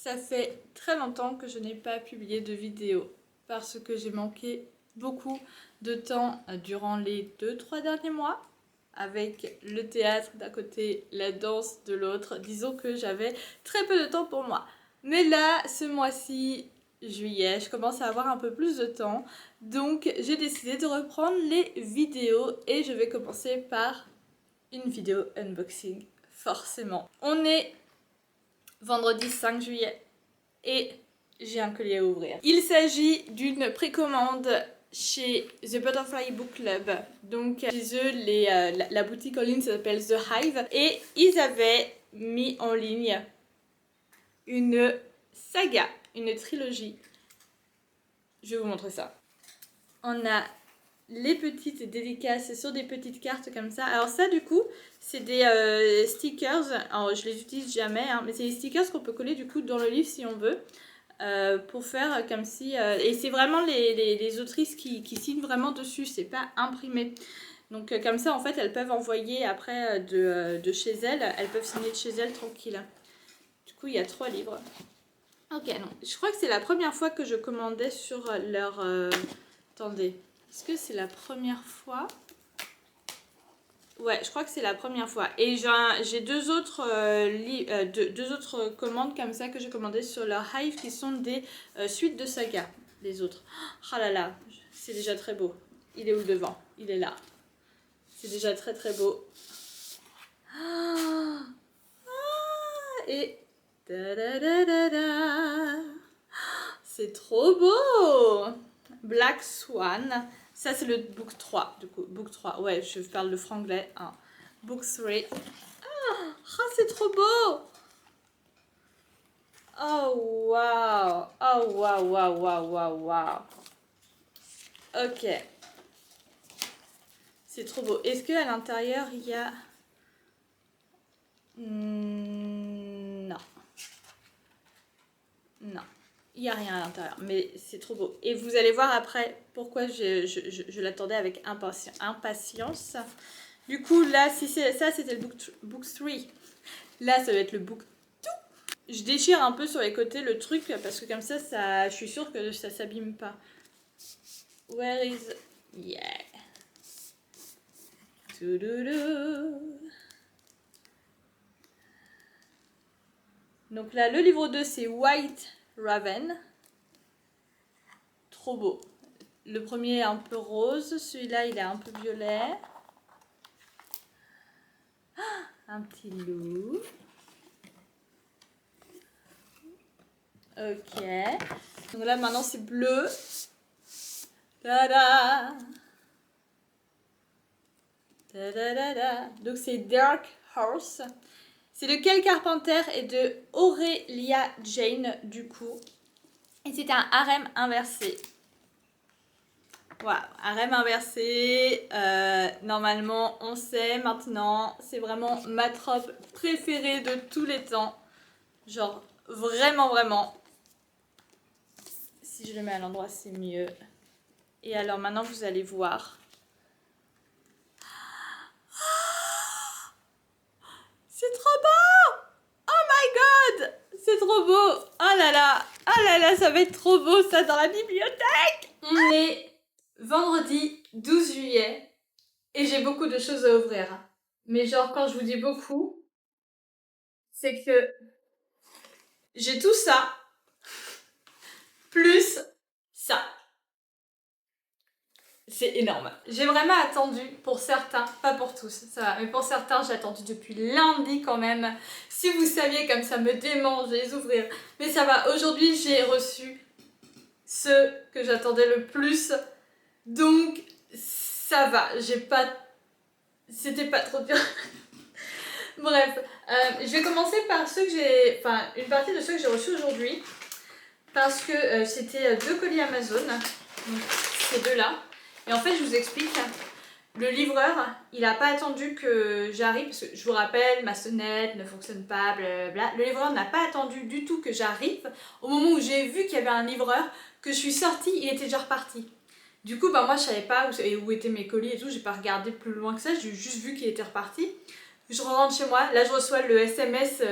Ça fait très longtemps que je n'ai pas publié de vidéo parce que j'ai manqué beaucoup de temps durant les 2-3 derniers mois avec le théâtre d'un côté, la danse de l'autre. Disons que j'avais très peu de temps pour moi. Mais là, ce mois-ci, juillet, je commence à avoir un peu plus de temps. Donc j'ai décidé de reprendre les vidéos et je vais commencer par une vidéo unboxing, forcément. On est vendredi 5 juillet et j'ai un collier à ouvrir. Il s'agit d'une précommande chez The Butterfly Book Club. Donc chez eux, la boutique en ligne s'appelle The Hive et ils avaient mis en ligne une saga, une trilogie. Je vais vous montrer ça. On a les petites dédicaces sur des petites cartes comme ça. Alors ça du coup c'est des stickers, alors je les utilise jamais hein, mais c'est des stickers qu'on peut coller du coup dans le livre si on veut pour faire comme si et c'est vraiment les autrices qui signent vraiment dessus, c'est pas imprimé. Donc comme ça en fait elles peuvent envoyer après de chez elles peuvent signer de chez elles tranquille. Du coup il y a 3 livres. Ok, non, je crois que c'est la première fois que je commandais sur leur... Attendez, est-ce que c'est la première fois? Ouais, je crois que c'est la première fois. Et j'ai deux autres commandes comme ça que j'ai commandées sur leur Hive qui sont des suites de saga, les autres. Oh là là, c'est déjà très beau. Il est où devant? Il est là. C'est déjà très très beau. Ah, et... C'est trop beau! Black Swan. Ça, c'est le book 3. Du coup, book 3. Ouais, je parle le franglais. Hein. Book 3. Ah, c'est trop beau! Oh, waouh! Oh, waouh, waouh, waouh, waouh, waouh! Ok. C'est trop beau. Est-ce qu'à l'intérieur, il y a... Non. Non. Il n'y a rien à l'intérieur, mais c'est trop beau. Et vous allez voir après pourquoi je l'attendais avec impatience. Du coup, là, si ça, c'était le book 3. Là, ça va être le book 2. Je déchire un peu sur les côtés le truc, parce que comme ça je suis sûre que ça s'abîme pas. Where is... Yeah. Donc là, le livre 2, c'est White Raven. Trop beau. Le premier est un peu rose, celui-là, il est un peu violet. Un petit loup. Ok. Donc là, maintenant, c'est bleu. Tada! Tada. Donc c'est Dark Horse. C'est de Kel Carpenter et de Aurelia Jane, du coup. Et c'est un harem inversé. Voilà, harem inversé. Normalement, on sait maintenant. C'est vraiment ma trope préférée de tous les temps. Genre, vraiment, vraiment. Si je le mets à l'endroit, c'est mieux. Et alors maintenant, vous allez voir. C'est trop beau! Oh my god! C'est trop beau! Oh là là, ça va être trop beau ça dans la bibliothèque! On est vendredi 12 juillet et j'ai beaucoup de choses à ouvrir. Mais genre quand je vous dis beaucoup, c'est que j'ai tout ça, plus ça. C'est énorme. J'ai vraiment attendu pour certains, pas pour tous, ça va, mais pour certains j'ai attendu depuis lundi quand même. Si vous saviez comme ça me démange de les ouvrir. Mais ça va, aujourd'hui j'ai reçu ce que j'attendais le plus. Donc ça va, j'ai pas... C'était pas trop dur. Bref, je vais commencer par ceux que j'ai... Enfin, une partie de ceux que j'ai reçus aujourd'hui. Parce que c'était 2 colis Amazon. Donc ces deux-là. Et en fait, je vous explique, le livreur, il n'a pas attendu que j'arrive, parce que je vous rappelle, ma sonnette ne fonctionne pas, blablabla. Le livreur n'a pas attendu du tout que j'arrive. Au moment où j'ai vu qu'il y avait un livreur, que je suis sortie, il était déjà reparti. Du coup, bah, moi, je savais pas où étaient mes colis et tout, j'ai pas regardé plus loin que ça, j'ai juste vu qu'il était reparti. Je rentre chez moi, là je reçois le SMS,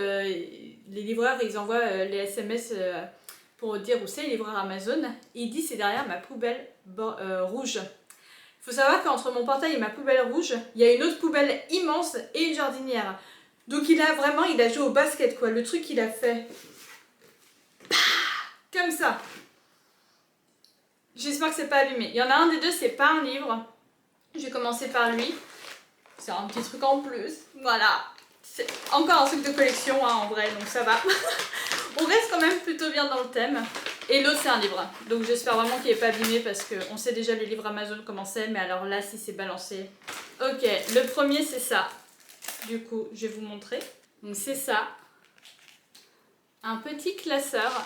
les livreurs, ils envoient les SMS pour dire où c'est, les livreurs Amazon. Et il dit c'est derrière ma poubelle rouge. Il faut savoir qu'entre mon portail et ma poubelle rouge, il y a une autre poubelle immense et une jardinière. Donc il a joué au basket quoi. Le truc qu'il a fait comme ça. J'espère que c'est pas allumé. Il y en a un des deux, c'est pas un livre. Je vais commencer par lui. C'est un petit truc en plus. Voilà. C'est encore un truc de collection hein, en vrai, donc ça va. On reste quand même plutôt bien dans le thème. Et l'autre c'est un livre. Donc j'espère vraiment qu'il n'est pas abîmé parce qu'on sait déjà les livres Amazon comment c'est. Mais alors là, si c'est balancé. Ok, le premier c'est ça. Du coup, je vais vous montrer. Donc c'est ça. Un petit classeur.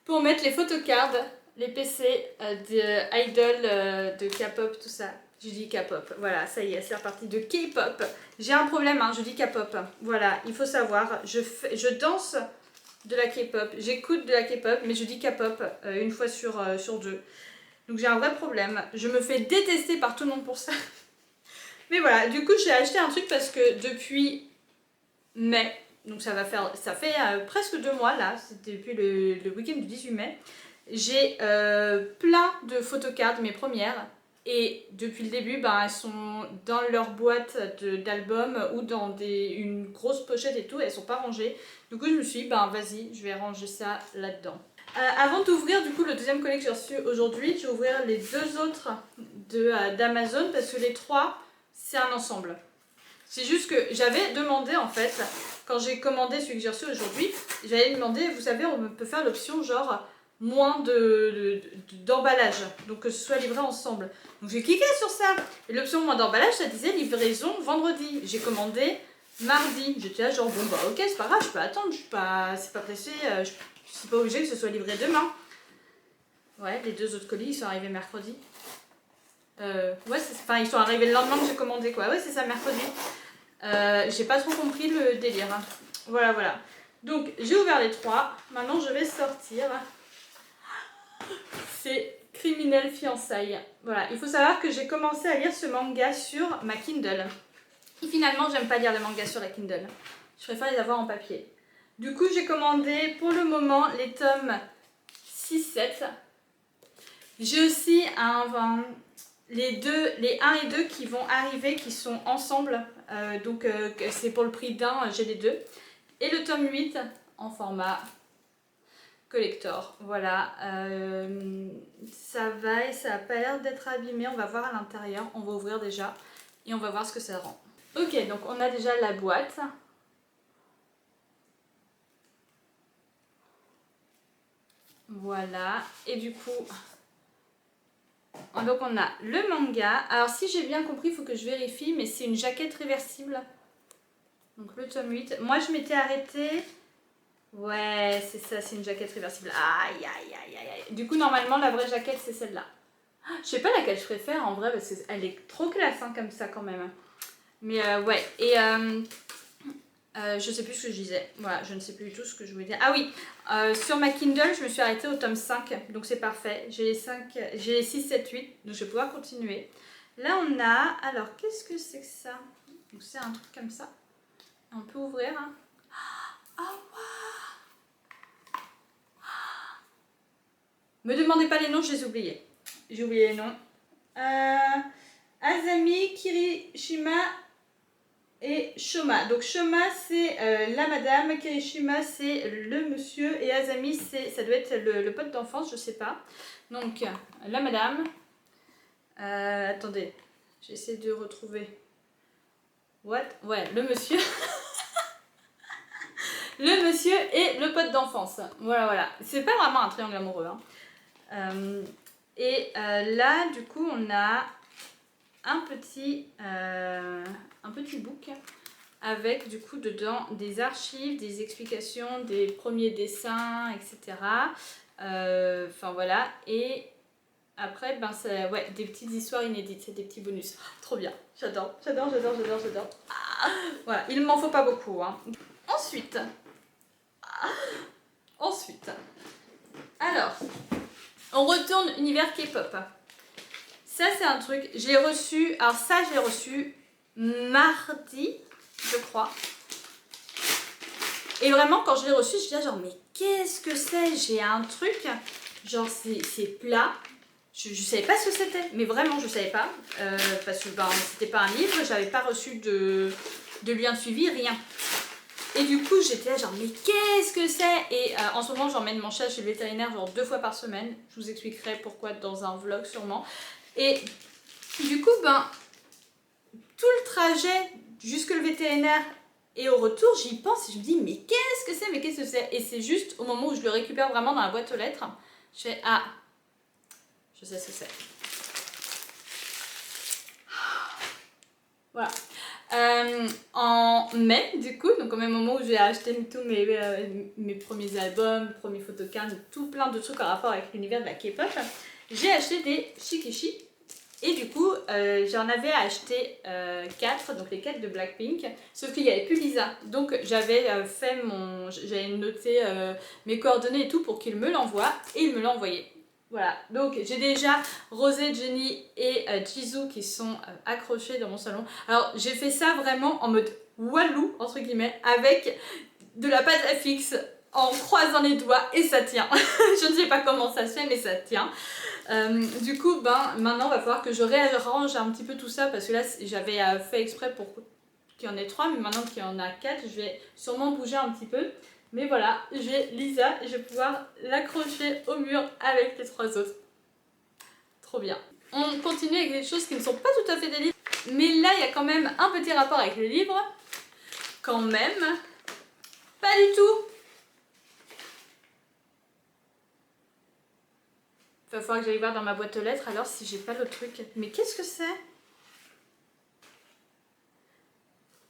Pour mettre les photocards, les PC de idol, de K-pop, tout ça. Je dis K-pop, voilà, ça y est, c'est reparti de K-pop. J'ai un problème, hein, je dis K-pop. Voilà, il faut savoir, je danse de la K-pop, j'écoute de la K-pop, mais je dis K-pop une fois sur deux. Donc j'ai un vrai problème. Je me fais détester par tout le monde pour ça. Mais voilà, du coup j'ai acheté un truc parce que depuis mai, donc ça fait presque 2 mois là, c'était depuis le week-end du 18 mai, j'ai plein de photocards, mes premières, et depuis le début, ben, elles sont dans leur boîte d'album ou dans une grosse pochette et tout, elles sont pas rangées. Du coup je me suis dit, ben vas-y, je vais ranger ça là-dedans. Avant d'ouvrir du coup le deuxième colis que j'ai reçu aujourd'hui, je vais ouvrir les deux autres d'Amazon parce que les trois, c'est un ensemble. C'est juste que j'avais demandé en fait, quand j'ai commandé celui que j'ai reçu aujourd'hui, j'avais demandé, vous savez, on peut faire l'option genre moins d'emballage, donc que ce soit livré ensemble. Donc j'ai cliqué sur ça, et l'option moins d'emballage, ça disait livraison vendredi. J'ai commandé mardi, j'étais là genre bon bah ok c'est pas grave, je peux attendre, c'est pas pressé, je suis pas obligée que ce soit livré demain. Ouais, les deux autres colis ils sont arrivés mercredi. Ouais, ils sont arrivés le lendemain que j'ai commandé quoi. Ouais, c'est ça, mercredi. J'ai pas trop compris le délire. Hein. Voilà, voilà. Donc, j'ai ouvert les trois. Maintenant, je vais sortir. C'est Criminel Fiançailles. Voilà, il faut savoir que j'ai commencé à lire ce manga sur ma Kindle. Et finalement, j'aime pas lire les mangas sur la Kindle. Je préfère les avoir en papier. Du coup, j'ai commandé pour le moment les tomes 6-7. J'ai aussi les 1 et 2 qui vont arriver, qui sont ensemble, donc c'est pour le prix d'un, j'ai les deux. Et le tome 8 en format collector, voilà. Ça va et ça n'a pas l'air d'être abîmé, on va voir à l'intérieur, on va ouvrir déjà et on va voir ce que ça rend. Ok, donc on a déjà la boîte. Voilà, et du coup... Donc on a le manga. Alors si j'ai bien compris, il faut que je vérifie, mais c'est une jaquette réversible. Donc le tome 8. Moi je m'étais arrêtée. Ouais, c'est ça, c'est une jaquette réversible. Aïe, aïe, aïe, aïe, aïe. Du coup normalement la vraie jaquette c'est celle-là. Je sais pas laquelle je préfère en vrai parce qu'elle est trop classe hein, comme ça quand même. Mais ouais, et... je sais plus ce que je disais, voilà, je ne sais plus du tout ce que je voulais dire. Ah oui, sur ma Kindle, je me suis arrêtée au tome 5, donc c'est parfait. J'ai les 6, 7, 8, donc je vais pouvoir continuer. Là, on a, alors qu'est-ce que c'est que ça? Donc c'est un truc comme ça. On peut ouvrir. Hein. Oh, wow. Me demandez pas les noms, je les ai oubliés. J'ai oublié les noms. Azami, Kirishima et Shoma. Donc Shoma c'est la madame, Kirishima c'est le monsieur et Azami ça doit être le pote d'enfance, je sais pas. Donc la madame, attendez, j'essaie de retrouver. What? Ouais, le monsieur. Le monsieur et le pote d'enfance. Voilà, voilà. C'est pas vraiment un triangle amoureux. Hein. Là, du coup, on a un petit book avec du coup dedans des archives, des explications, des premiers dessins, etc. Enfin voilà. Et après, ben, ouais, des petites histoires inédites, c'est des petits bonus. Oh, trop bien, j'adore, j'adore, j'adore, j'adore, j'adore. Ah, voilà, il ne m'en faut pas beaucoup. Hein. Ensuite, alors, on retourne univers K-pop. Ça, c'est un truc, je l'ai reçu, alors ça, je l'ai reçu mardi, je crois. Et vraiment, quand je l'ai reçu, je disais genre, mais qu'est-ce que c'est? J'ai un truc, genre c'est plat. Je savais pas ce que c'était, mais vraiment je savais pas. Parce que ben, c'était pas un livre, j'avais pas reçu de lien de suivi, rien. Et du coup, j'étais là genre, mais qu'est-ce que c'est? Et en ce moment, j'emmène mon chat chez le vétérinaire genre 2 fois par semaine. Je vous expliquerai pourquoi dans un vlog sûrement. Et du coup, ben, tout le trajet jusque le vétérinaire et au retour, j'y pense et je me dis, mais qu'est-ce que c'est? Mais qu'est-ce que c'est? Et c'est juste au moment où je le récupère vraiment dans la boîte aux lettres, je fais, ah, je sais ce que c'est. Voilà. En mai, du coup, donc au même moment où j'ai acheté tous mes premiers albums, premiers photocards, tout plein de trucs en rapport avec l'univers de la K-pop, j'ai acheté des Shikishi. Et du coup, j'en avais acheté 4, donc les 4 de Blackpink, sauf qu'il n'y avait plus Lisa. Donc j'avais j'avais noté mes coordonnées et tout pour qu'il me l'envoie, et il me l'a envoyé. Voilà, donc j'ai déjà Rosé, Jennie et Jisoo qui sont accrochés dans mon salon. Alors j'ai fait ça vraiment en mode walou, entre guillemets, avec de la pâte à fixe en croisant les doigts et ça tient. Je ne sais pas comment ça se fait mais ça tient. Du coup, ben, maintenant il va falloir que je réarrange un petit peu tout ça parce que là j'avais fait exprès pour qu'il y en ait 3 mais maintenant qu'il y en a 4, je vais sûrement bouger un petit peu. Mais voilà, j'ai Lisa et je vais pouvoir l'accrocher au mur avec les 3 autres. Trop bien. On continue avec des choses qui ne sont pas tout à fait des livres, mais là il y a quand même un petit rapport avec les livres. Quand même, pas du tout. Il va falloir que j'aille voir dans ma boîte aux lettres alors si j'ai pas le truc. Mais qu'est-ce que c'est?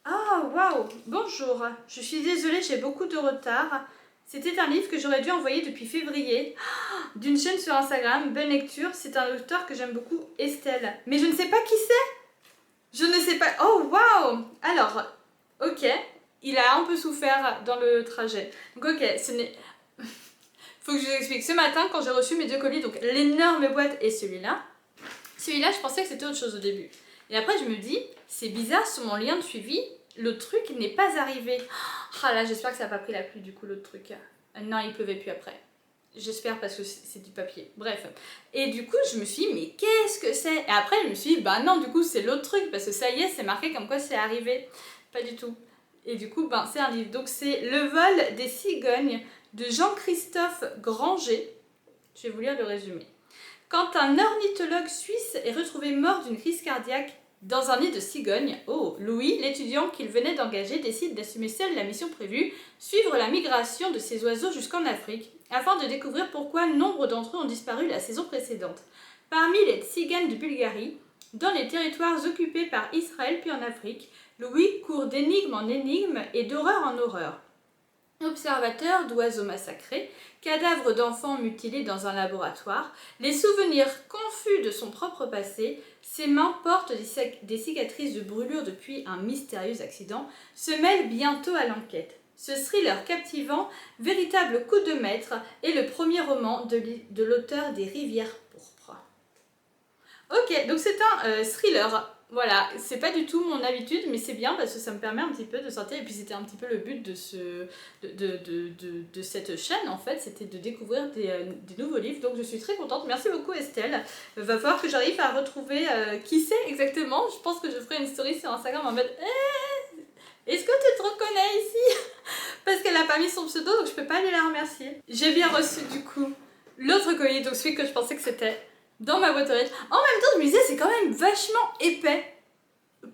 Ah, waouh! Bonjour, je suis désolée, j'ai beaucoup de retard. C'était un livre que j'aurais dû envoyer depuis février d'une chaîne sur Instagram, Bonne Lecture. C'est un auteur que j'aime beaucoup, Estelle. Mais je ne sais pas qui c'est. Je ne sais pas. Oh, waouh! Alors, ok, il a un peu souffert dans le trajet. Donc, ok, ce n'est. Faut que je vous explique. Ce matin, quand j'ai reçu mes 2 colis, donc l'énorme boîte et celui-là, je pensais que c'était autre chose au début. Et après, je me dis, c'est bizarre, sur mon lien de suivi, le truc n'est pas arrivé. Ah là, j'espère que ça n'a pas pris la pluie du coup, l'autre truc. Non, il pleuvait plus après. J'espère parce que c'est du papier. Bref. Et du coup, je me suis dit, mais qu'est-ce que c'est? Et après, je me suis dit, bah non, du coup, c'est l'autre truc parce que ça y est, c'est marqué comme quoi c'est arrivé. Pas du tout. Et du coup, ben, c'est un livre. Donc, c'est Le vol des cigognes de Jean-Christophe Granger. Je vais vous lire le résumé. Quand un ornithologue suisse est retrouvé mort d'une crise cardiaque dans un nid de cigognes, Louis, l'étudiant qu'il venait d'engager, décide d'assumer seul la mission prévue, suivre la migration de ces oiseaux jusqu'en Afrique, afin de découvrir pourquoi nombre d'entre eux ont disparu la saison précédente. Parmi les tziganes de Bulgarie, dans les territoires occupés par Israël puis en Afrique, Louis court d'énigme en énigme et d'horreur en horreur. Observateur d'oiseaux massacrés, cadavres d'enfants mutilés dans un laboratoire, les souvenirs confus de son propre passé, ses mains portent des cicatrices de brûlure depuis un mystérieux accident, se mêlent bientôt à l'enquête. Ce thriller captivant, véritable coup de maître, est le premier roman de l'auteur des Rivières pourpres. Ok, donc c'est un thriller. Voilà, c'est pas du tout mon habitude, mais c'est bien parce que ça me permet un petit peu de sortir. Et puis c'était un petit peu le but de cette chaîne en fait, c'était de découvrir des nouveaux livres. Donc je suis très contente. Merci beaucoup Estelle. Va falloir que j'arrive à retrouver qui c'est exactement. Je pense que je ferai une story sur Instagram en mode est-ce que tu te reconnais ici? Parce qu'elle a pas mis son pseudo, donc je peux pas aller la remercier. J'ai bien reçu du coup l'autre colis, donc celui que je pensais que c'était dans ma boîte aux lettres. En même temps, je me disais, c'est quand même vachement épais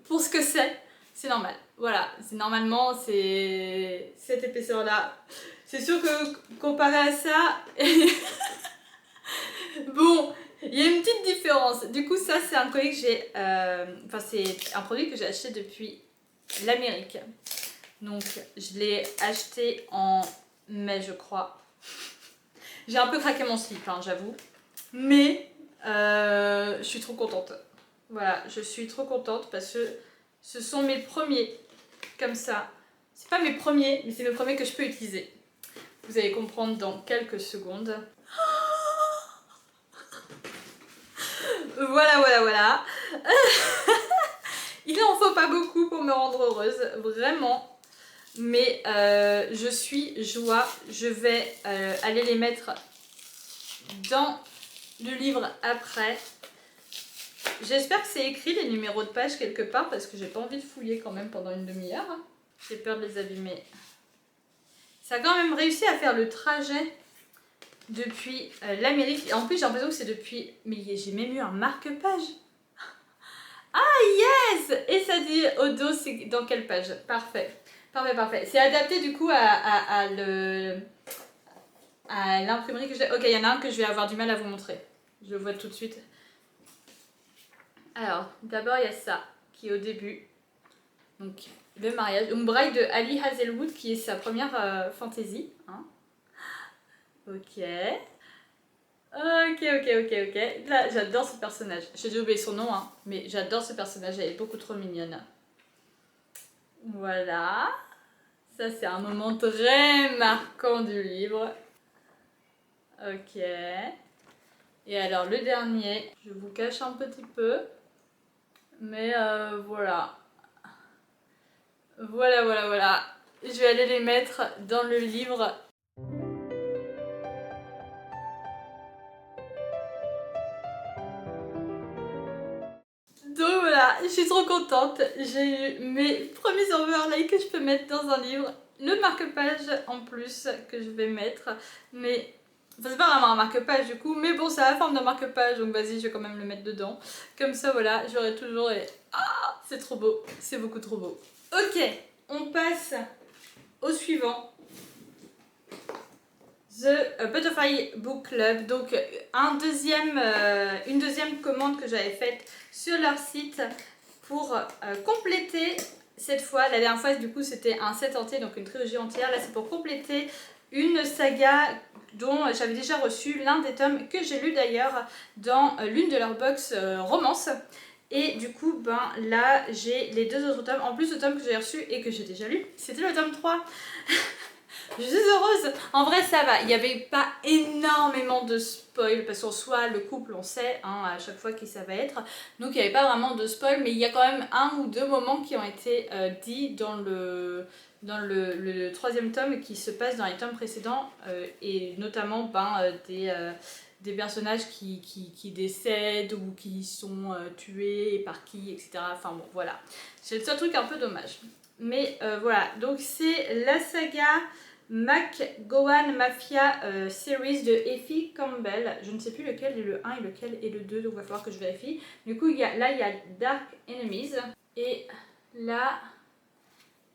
pour ce que c'est. C'est normal. Voilà, normalement, c'est cette épaisseur-là. C'est sûr que comparé à ça, bon, il y a une petite différence. Du coup, ça, c'est un colis que j'ai... Enfin, c'est un produit que j'ai acheté depuis l'Amérique. Donc, je l'ai acheté en mai, je crois. J'ai un peu craqué mon slip, hein, j'avoue. Mais... je suis trop contente. Voilà, je suis trop contente parce que ce sont mes premiers comme ça. C'est pas mes premiers, mais c'est mes premiers que je peux utiliser. Vous allez comprendre dans quelques secondes. Voilà. Il en faut pas beaucoup pour me rendre heureuse, vraiment. Mais je suis joie. Je vais aller les mettre dans le livre après. J'espère que c'est écrit les numéros de page quelque part parce que j'ai pas envie de fouiller quand même pendant une demi-heure. J'ai peur de les abîmer. Ça a quand même réussi à faire le trajet depuis l'Amérique. Et en plus j'ai l'impression que c'est depuis... Mais j'ai même eu un marque-page. Ah yes! Et ça dit au dos c'est dans quelle page. Parfait. Parfait, parfait. C'est adapté du coup à l'imprimerie que j'ai. Ok, il y en a un que je vais avoir du mal à vous montrer. Je le vois tout de suite. Alors, d'abord il y a ça qui est au début. Donc, le mariage. Une bride de Ali Hazelwood qui est sa première fantaisie. Hein. Ok. Ok, ok, ok, ok. Là, j'adore ce personnage. J'ai dû oublier son nom, hein, mais j'adore ce personnage. Elle est beaucoup trop mignonne. Voilà. Ça, c'est un moment très marquant du livre. Ok. Et alors, le dernier, je vous cache un petit peu. Mais voilà. Voilà, voilà, voilà. Je vais aller les mettre dans le livre. Donc voilà, je suis trop contente. J'ai eu mes premiers overlays que je peux mettre dans un livre. Le marque-page en plus que je vais mettre. Mais enfin, c'est pas vraiment un marque-page du coup. Mais bon, c'est la forme d'un marque-page. Donc vas-y, je vais quand même le mettre dedans. Comme ça, voilà, j'aurai toujours les... Ah, c'est trop beau. C'est beaucoup trop beau. Ok, on passe au suivant. The Butterfly Book Club, donc une deuxième commande que j'avais faite sur leur site pour compléter cette fois. La dernière fois du coup c'était un set entier, donc une trilogie entière. Là c'est pour compléter une saga dont j'avais déjà reçu l'un des tomes que j'ai lu d'ailleurs dans l'une de leurs box romance. Et du coup, ben là j'ai les deux autres tomes, en plus le tome que j'ai reçu et que j'ai déjà lu, c'était le tome 3. Je suis heureuse. En vrai, ça va. Il n'y avait pas énormément de spoil parce qu'en soi, le couple, on sait hein, à chaque fois qui ça va être. Donc, il n'y avait pas vraiment de spoil, mais il y a quand même un ou deux moments qui ont été dits dans le troisième tome qui se passe dans les tomes précédents et notamment des personnages qui décèdent ou qui sont tués et par qui, etc. Enfin bon, voilà. C'est le seul truc un peu dommage. Mais voilà, donc c'est la saga McGowan Mafia Series de Effie Campbell. Je ne sais plus lequel est le 1 et lequel est le 2, donc il va falloir que je vérifie. Du coup, là, il y a Dark Enemies. Et là,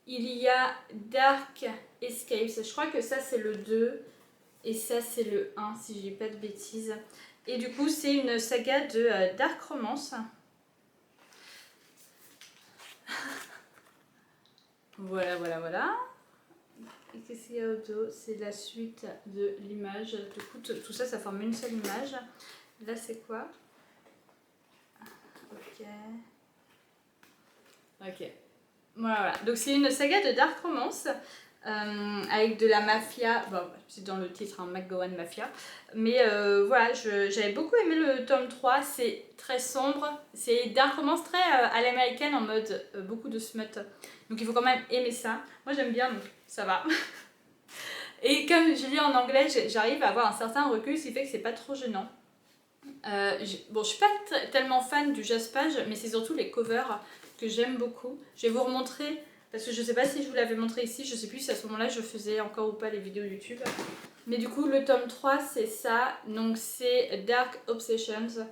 il y a Dark Escapes. Je crois que ça, c'est le 2. Et ça, c'est le 1, si je dis pas de bêtises. Et du coup, c'est une saga de Dark Romance. Voilà, voilà, voilà. Et qu'est-ce qu'il y a au dos? C'est la suite de l'image. Du coup, tout ça, ça forme une seule image. Là, c'est quoi? Ok. Ok. Voilà, voilà. Donc, c'est une saga de Dark Romance. Avec de la mafia, bon, c'est dans le titre, hein, McGowan Mafia, mais voilà, j'avais beaucoup aimé le tome 3, c'est très sombre, c'est Dark Romance très à l'américaine en mode beaucoup de smut, donc il faut quand même aimer ça, moi j'aime bien donc ça va. Et comme je lis en anglais, j'arrive à avoir un certain recul, ce qui fait que c'est pas trop gênant. Bon, je suis pas tellement fan du jaspage, mais c'est surtout les covers que j'aime beaucoup. Je vais vous remontrer, parce que je sais pas si je vous l'avais montré ici, je sais plus si à ce moment-là je faisais encore ou pas les vidéos YouTube. Mais du coup, le tome 3, c'est ça. Donc, c'est Dark Obsessions.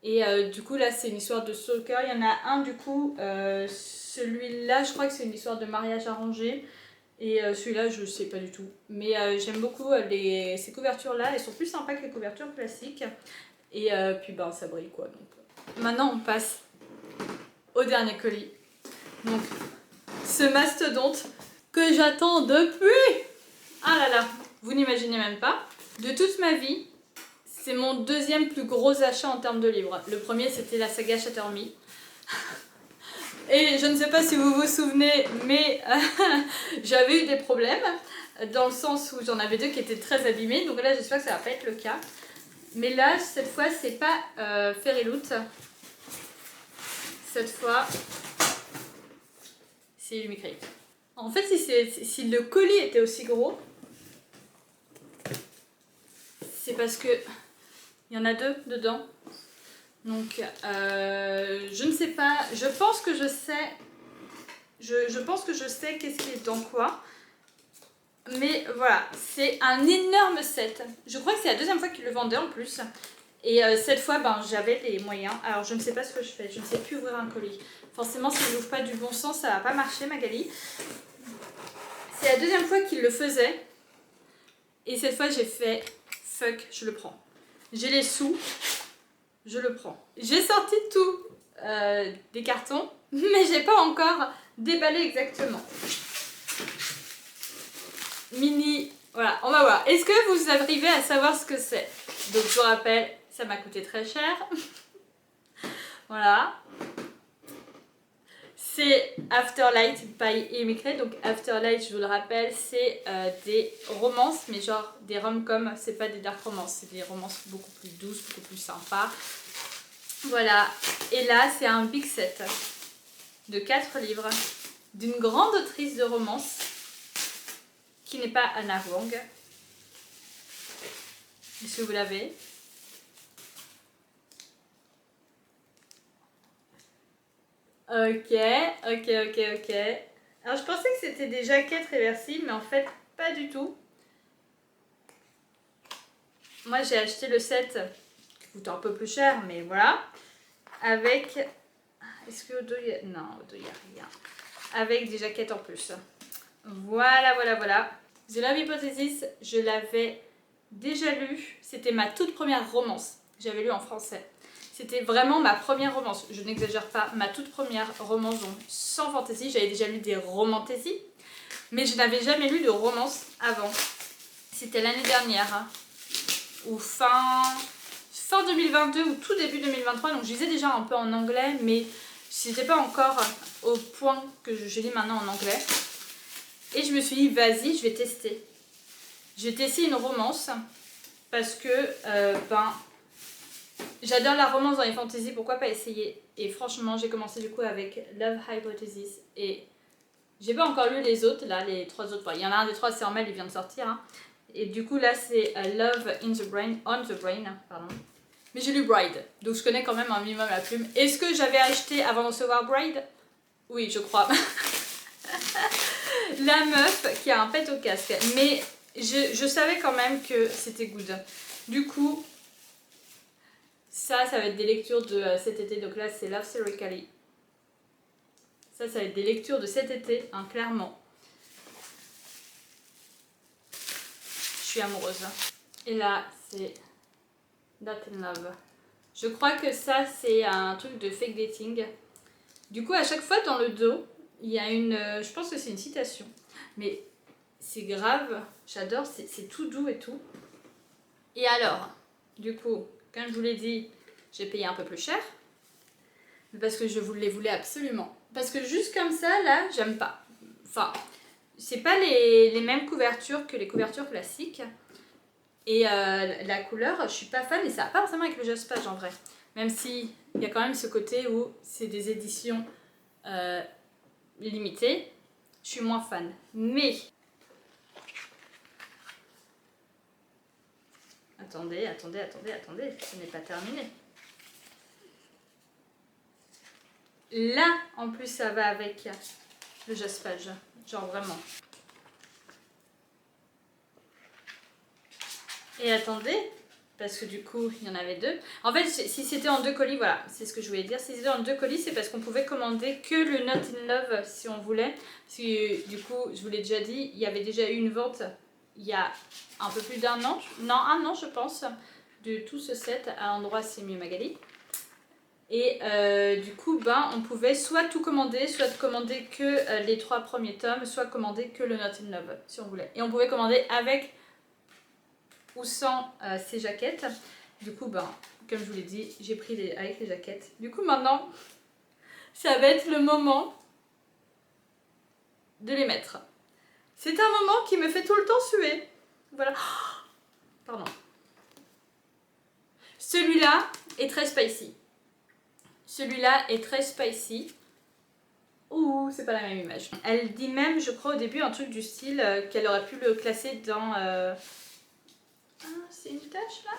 Et du coup, là, c'est une histoire de stalker. Il y en a un, du coup, celui-là, je crois que c'est une histoire de mariage arrangé. Et celui-là, je sais pas du tout. Mais j'aime beaucoup ces couvertures-là. Elles sont plus sympas que les couvertures classiques. Et puis, ben, ça brille, quoi. Donc, maintenant, on passe au dernier colis. Donc, ce mastodonte que j'attends depuis... Ah là là, vous n'imaginez même pas. De toute ma vie, c'est mon deuxième plus gros achat en termes de livres. Le premier, c'était la saga Shatter Me. Et je ne sais pas si vous vous souvenez, mais j'avais eu des problèmes, dans le sens où j'en avais deux qui étaient très abîmés. Donc là, j'espère que ça va pas être le cas. Mais là, cette fois, c'est pas Fairy Loot. Cette fois, c'est Illumicrate. En fait, si le colis était aussi gros, c'est parce que il y en a 2 dedans. Donc, je ne sais pas. Je pense que je sais. Je pense que je sais qu'est-ce qui est dans quoi. Mais voilà, c'est un énorme set. Je crois que c'est la 2e fois qu'ils le vendaient en plus. Et cette fois, ben, j'avais les moyens. Alors, je ne sais pas ce que je fais. Je ne sais plus ouvrir un colis. Forcément, si je l'ouvre pas du bon sens, ça va pas marcher, Magali. C'est la 2e fois qu'ils le faisaient. Et cette fois, j'ai fait fuck, je le prends. J'ai les sous, je le prends. J'ai sorti tout des cartons, mais j'ai pas encore déballé exactement. Mini, voilà, on va voir. Est-ce que vous arrivez à savoir ce que c'est? Donc je vous rappelle, ça m'a coûté très cher. Voilà. C'est Afterlight by Emiclay. Donc Afterlight, je vous le rappelle, c'est des romances, mais genre des rom-coms, c'est pas des dark romances, c'est des romances beaucoup plus douces, beaucoup plus sympas. Voilà. Et là, c'est un big set de 4 livres d'une grande autrice de romance qui n'est pas Anna Huang. Est-ce que vous l'avez? Ok. Alors je pensais que c'était des jaquettes réversibles, mais en fait pas du tout. Moi j'ai acheté le set qui coûte un peu plus cher, mais voilà. Avec... Est-ce que au dos il y a... Non, au dos il n'y a rien. Avec des jaquettes en plus. Voilà. The Love Hypothesis, je l'avais déjà lu. C'était ma toute première romance. J'avais lu en français. C'était vraiment ma première romance. Je n'exagère pas. Ma toute première romance, donc sans fantaisie. J'avais déjà lu des romantaisies, mais je n'avais jamais lu de romance avant. C'était l'année dernière, hein, ou fin 2022 ou tout début 2023. Donc je lisais déjà un peu en anglais, mais je n'étais pas encore au point que je lis maintenant en anglais. Et je me suis dit, vas-y, je vais tester. Je vais tester une romance parce que j'adore la romance dans les fantaisies, pourquoi pas essayer? Et franchement, j'ai commencé du coup avec Love Hypothesis et j'ai pas encore lu les autres, là, les 3 autres. Enfin, il y en a un des 3, c'est Ormel, il vient de sortir. Hein. Et du coup, là, c'est Love in the Brain, on the Brain, pardon. Mais j'ai lu Bride, donc je connais quand même un minimum la plume. Est-ce que j'avais acheté avant de recevoir Bride? Oui, je crois. La meuf qui a un pet au casque. Mais je savais quand même que c'était good. Du coup, ça va être des lectures de cet été. Donc là, c'est Love Serically. Ça va être des lectures de cet été, hein, clairement. Je suis amoureuse. Et là, c'est That in Love. Je crois que ça, c'est un truc de fake dating. Du coup, à chaque fois, dans le dos, il y a une... je pense que c'est une citation. Mais c'est grave. J'adore. C'est tout doux et tout. Et alors, du coup, comme je vous l'ai dit, j'ai payé un peu plus cher. Parce que je les voulais absolument. Parce que juste comme ça, là, j'aime pas. Enfin, c'est pas les mêmes couvertures que les couvertures classiques. Et la couleur, je suis pas fan. Et ça n'a pas forcément avec le Jospage en vrai. Même si il y a quand même ce côté où c'est des éditions limitées. Je suis moins fan. Mais... Attendez, ce n'est pas terminé. Là, en plus, ça va avec le Jospage. Genre vraiment. Et attendez, parce que du coup, il y en avait 2. En fait, si c'était en 2 colis, voilà, c'est ce que je voulais dire. Si c'était en 2 colis, c'est parce qu'on pouvait commander que le Not in Love si on voulait. Parce que du coup, je vous l'ai déjà dit, il y avait déjà eu une vente il y a un peu plus d'1 an. Non, 1 an, je pense, de tout ce set à l'endroit C'est mieux Magali. Et du coup, on pouvait soit tout commander, soit commander que les 3 premiers tomes, soit commander que le Not in Love, si on voulait. Et on pouvait commander avec ou sans ces jaquettes. Du coup, comme je vous l'ai dit, j'ai pris avec les jaquettes. Du coup, maintenant, ça va être le moment de les mettre. C'est un moment qui me fait tout le temps suer. Voilà. Pardon. Celui-là est très spicy. Celui-là est très spicy. Ouh, c'est pas la même image. Elle dit même, je crois au début, un truc du style qu'elle aurait pu le classer dans... Ah, c'est une tache là.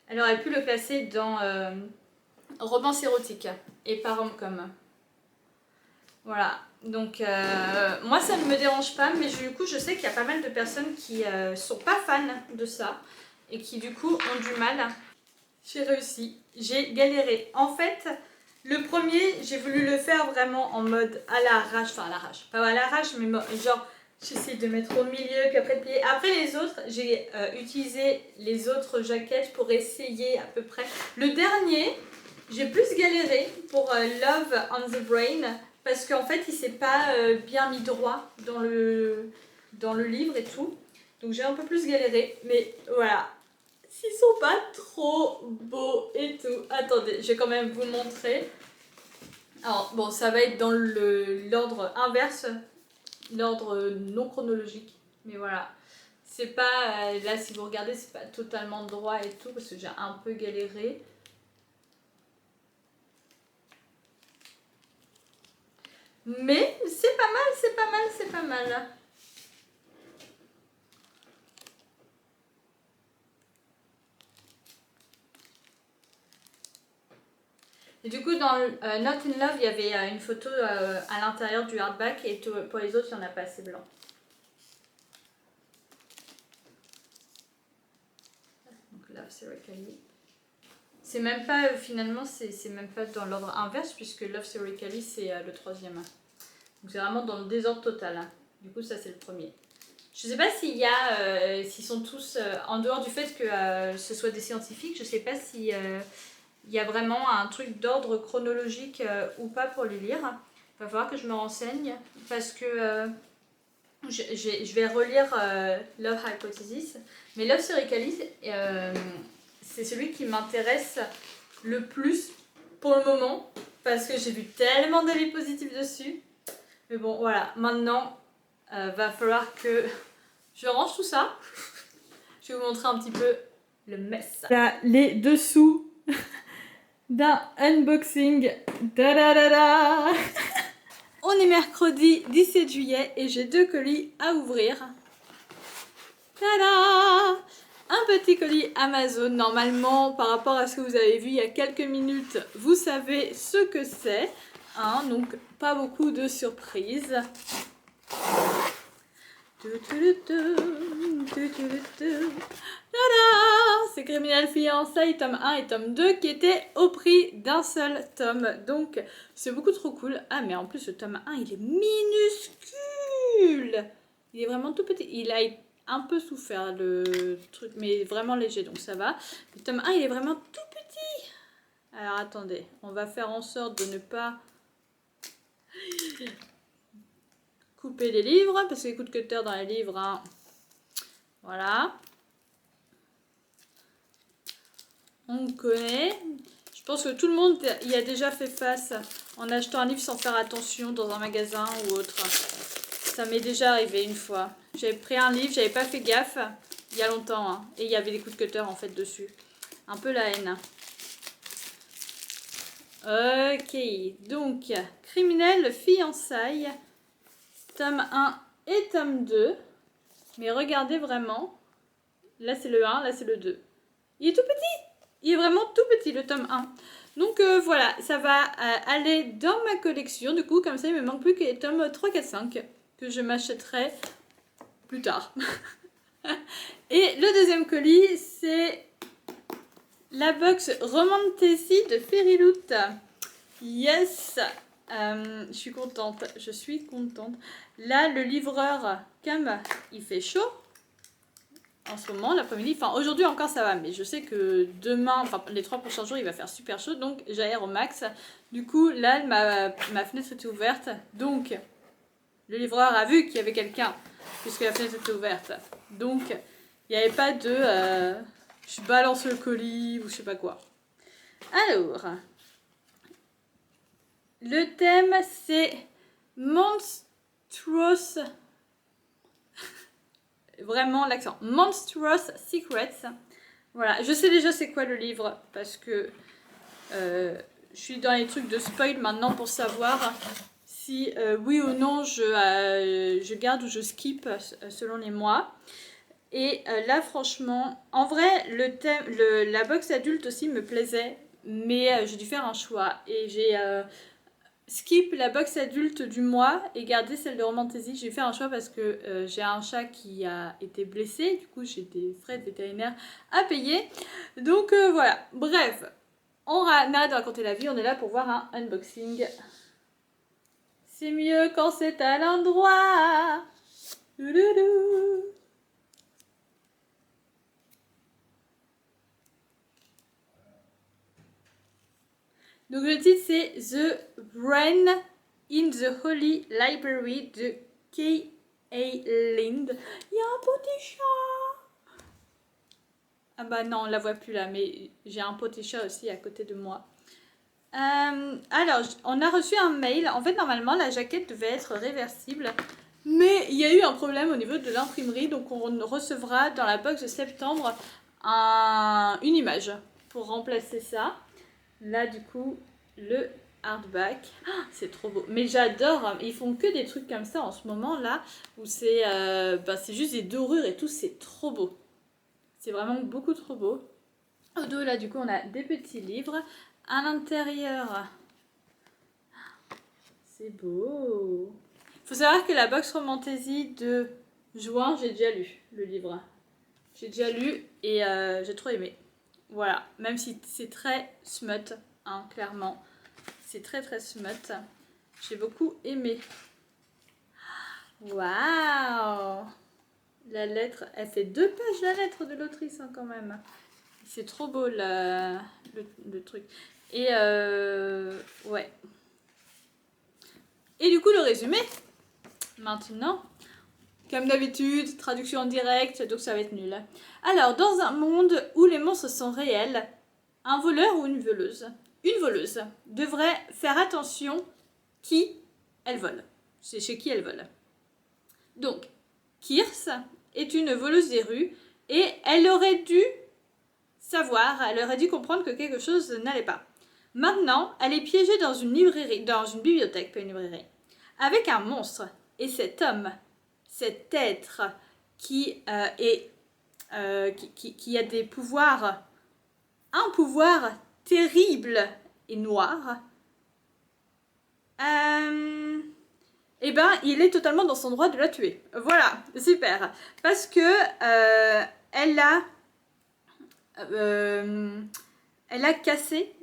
Elle aurait pu le classer dans romance érotique et pas rom-com. Voilà, donc moi ça ne me dérange pas, mais du coup je sais qu'il y a pas mal de personnes qui sont pas fans de ça et qui du coup ont du mal. J'ai réussi, j'ai galéré. En fait, le premier, j'ai voulu le faire vraiment en mode à l'arrache, enfin à l'arrache, pas à l'arrache, mais genre j'essaie de mettre au milieu, puis après de plier. Après les autres, j'ai utilisé les autres jaquettes pour essayer à peu près. Le dernier, j'ai plus galéré pour Love on the Brain, parce qu'en fait il s'est pas bien mis droit dans le livre et tout. Donc j'ai un peu plus galéré, mais voilà. S'ils sont pas trop beaux et tout. Attendez, je vais quand même vous montrer. Alors, bon, ça va être dans l'ordre inverse, l'ordre non chronologique. Mais voilà. C'est pas, là, si vous regardez, c'est pas totalement droit et tout, parce que j'ai un peu galéré. Mais c'est pas mal, c'est pas mal, c'est pas mal. Et du coup, dans Not in Love, il y avait une photo à l'intérieur du hardback et pour les autres, il n'y en a pas assez blanc. Donc Love Sericali. C'est même pas, finalement, c'est même pas dans l'ordre inverse puisque Love Sericali, c'est le troisième. Donc c'est vraiment dans le désordre total. Hein. Du coup, ça, c'est le premier. Je sais pas s'il y a, s'ils sont tous, en dehors du fait que ce soit des scientifiques, je sais pas si... il y a vraiment un truc d'ordre chronologique ou pas pour les lire. Il va falloir que je me renseigne parce que je vais relire Love Hypothesis. Mais Love Sericali, c'est celui qui m'intéresse le plus pour le moment parce que j'ai vu tellement d'avis positifs dessus. Mais bon, voilà, maintenant, va falloir que je range tout ça. Je vais vous montrer un petit peu le mess. Là, les dessous d'un unboxing. Da da da da. On est mercredi 17 juillet et j'ai 2 colis à ouvrir. Tada! Un petit colis Amazon. Normalement, par rapport à ce que vous avez vu il y a quelques minutes, vous savez ce que c'est. Hein, donc, pas beaucoup de surprises. C'est Criminel Fiançailles tome 1 et tome 2 qui étaient au prix d'un seul tome. Donc c'est beaucoup trop cool. Ah mais en plus le tome 1 il est minuscule. Il est vraiment tout petit. Il a un peu souffert le truc mais vraiment léger donc ça va. Le tome 1 il est vraiment tout petit. Alors attendez, on va faire en sorte de ne pas... couper les livres, parce que les coups de cutter dans les livres, hein. Voilà. On connaît. Je pense que tout le monde y a déjà fait face en achetant un livre sans faire attention dans un magasin ou autre. Ça m'est déjà arrivé une fois. J'avais pris un livre, j'avais pas fait gaffe il y a longtemps, hein, et il y avait des coups de cutter en fait dessus. Un peu la haine. Ok, donc Criminel Fiançailles, tome 1 et tome 2. Mais regardez vraiment. Là c'est le 1, là c'est le 2. Il est tout petit. Il est vraiment tout petit le tome 1. Donc voilà, ça va aller dans ma collection. Du coup, comme ça, il me manque plus que les tomes 3, 4, 5 que je m'achèterai plus tard. Et le deuxième colis, c'est la box Romantasy de Fairyloot. Yes! Je suis contente, je suis contente. Là, le livreur, comme il fait chaud en ce moment, l'après-midi, enfin aujourd'hui encore ça va, mais je sais que demain, enfin les 3 prochains jours, il va faire super chaud, donc j'aère au max. Du coup, là, ma fenêtre était ouverte, donc le livreur a vu qu'il y avait quelqu'un, puisque la fenêtre était ouverte. Donc, il n'y avait pas de je balance le colis ou je sais pas quoi. Alors, le thème c'est Monstrous, vraiment l'accent, Monstrous Secrets. Voilà, je sais déjà c'est quoi le livre parce que je suis dans les trucs de spoil maintenant pour savoir si oui ou non je garde ou je skip selon les mois. Et là franchement, en vrai le thème, la box adulte aussi me plaisait, mais j'ai dû faire un choix et j'ai skip la box adulte du mois et garder celle de Romantaisie. J'ai fait un choix parce que j'ai un chat qui a été blessé, du coup j'ai des frais de vétérinaire à payer. Donc voilà, bref, on arrête de raconter la vie, on est là pour voir un unboxing. C'est mieux quand c'est à l'endroit. Donc le titre c'est The Brain in the Holy Library de K.A. Lind. Il y a un petit chat. Ah bah non, on la voit plus là, mais j'ai un petit chat aussi à côté de moi. Alors, on a reçu un mail. En fait, normalement, la jaquette devait être réversible. Mais il y a eu un problème au niveau de l'imprimerie. Donc, on recevra dans la box de septembre une image pour remplacer ça. Là, du coup, le hardback. Ah, c'est trop beau. Mais j'adore. Ils font que des trucs comme ça en ce moment là. Où c'est juste des dorures et tout. C'est trop beau. C'est vraiment beaucoup trop beau. Au dos, là, du coup, on a des petits livres. À l'intérieur, c'est beau. Faut savoir que la box Romantaisie de juin, j'ai déjà lu le livre. J'ai déjà lu et j'ai trop aimé. Voilà, même si c'est très smut, hein, clairement. C'est très très smut. J'ai beaucoup aimé. Waouh! La lettre, elle fait 2 pages la lettre de l'autrice hein, quand même. C'est trop beau le truc. Et ouais. Et du coup, le résumé, maintenant, comme d'habitude, traduction en direct, donc ça va être nul. Alors, dans un monde où les monstres sont réels, un voleur ou une voleuse devrait faire attention qui elle vole. C'est chez qui elle vole. Donc, Kirst est une voleuse des rues et elle aurait dû savoir, elle aurait dû comprendre que quelque chose n'allait pas. Maintenant, elle est piégée dans une librairie, dans une bibliothèque, pas une librairie, avec un monstre. Et cet homme, cet être qui a des pouvoirs, un pouvoir terrible et noir, et ben il est totalement dans son droit de la tuer. Voilà, super. Parce que elle a cassé.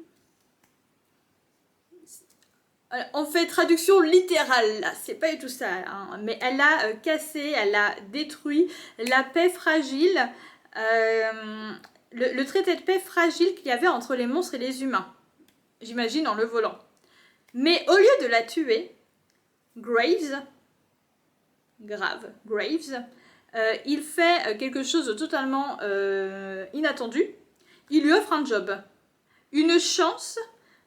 On fait traduction littérale là, c'est pas du tout ça, hein, mais elle a cassé, elle a détruit la paix fragile, le traité de paix fragile qu'il y avait entre les monstres et les humains, j'imagine en le volant. Mais au lieu de la tuer, Graves, il fait quelque chose de totalement inattendu, il lui offre un job, une chance